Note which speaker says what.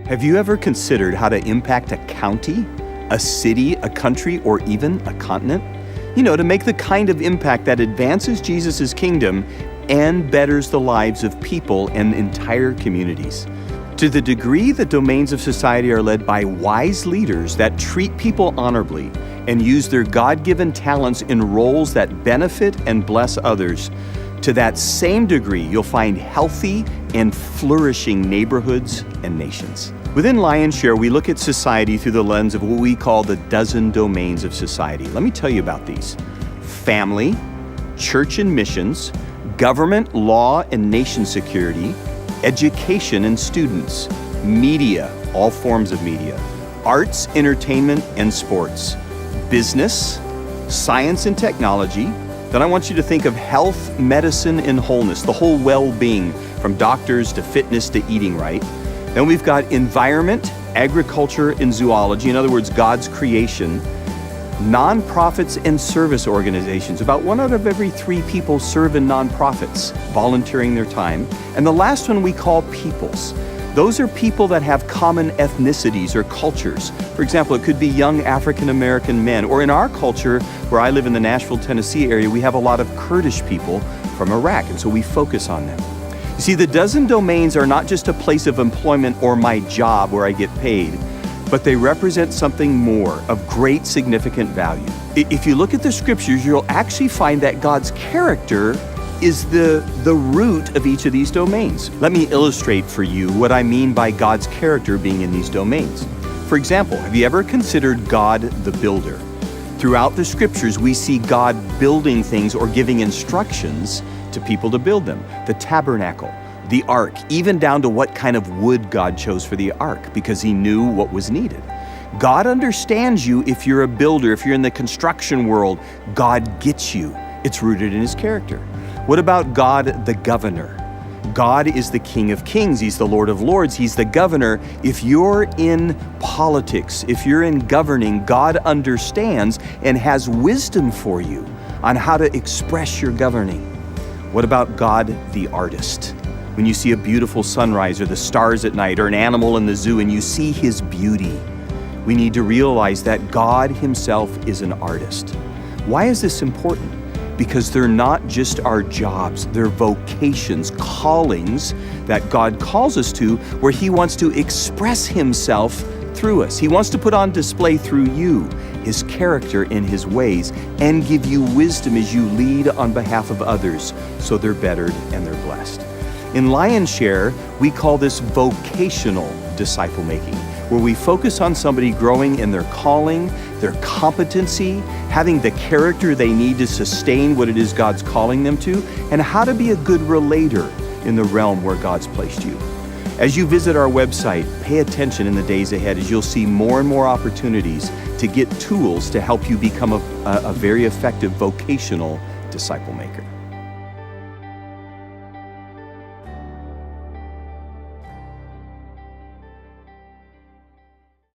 Speaker 1: Have you ever considered how to impact a county, a city, a country, or even a continent? To make the kind of impact that advances Jesus' kingdom and betters the lives of people and entire communities. To the degree that domains of society are led by wise leaders that treat people honorably and use their God-given talents in roles that benefit and bless others, to that same degree, you'll find healthy and flourishing neighborhoods and nations. Within Lionshare, we look at society through the lens of what we call the dozen domains of society. Let me tell you about these. Family, church and missions, government, law and nation security, education and students, media, all forms of media, arts, entertainment, and sports, business, science and technology. Then I want you to think of health, medicine, and wholeness, the whole well-being, from doctors to fitness to eating right. Then we've got environment, agriculture, and zoology, in other words, God's creation, nonprofits and service organizations. About 1 out of every 3 people serve in nonprofits, volunteering their time. And the last one we call peoples. Those are people that have common ethnicities or cultures. For example, it could be young African-American men, or in our culture, where I live in the Nashville, Tennessee area, we have a lot of Kurdish people from Iraq, and so we focus on them. You see, the dozen domains are not just a place of employment or my job where I get paid, but they represent something more of great significant value. If you look at the scriptures, you'll actually find that God's character is the root of each of these domains. Let me illustrate for you what I mean by God's character being in these domains. For example, have you ever considered God the builder? Throughout the scriptures, we see God building things or giving instructions to people to build them. The tabernacle, the ark, even down to what kind of wood God chose for the ark, because he knew what was needed. God understands you if you're a builder, if you're in the construction world. God gets you. It's rooted in his character. What about God the governor? God is the King of Kings. He's the Lord of Lords. He's the governor. If you're in politics, if you're in governing, God understands and has wisdom for you on how to express your governing. What about God the artist? When you see a beautiful sunrise or the stars at night or an animal in the zoo and you see his beauty, we need to realize that God himself is an artist. Why is this important? Because they're not just our jobs, they're vocations, callings that God calls us to, where he wants to express himself through us. He wants to put on display through you his character and his ways and give you wisdom as you lead on behalf of others so they're bettered and they're blessed. In Lionshare, we call this vocational disciple-making, where we focus on somebody growing in their calling, their competency, having the character they need to sustain what it is God's calling them to, and how to be a good relator in the realm where God's placed you. As you visit our website, pay attention in the days ahead, as you'll see more and more opportunities to get tools to help you become a very effective vocational disciple maker.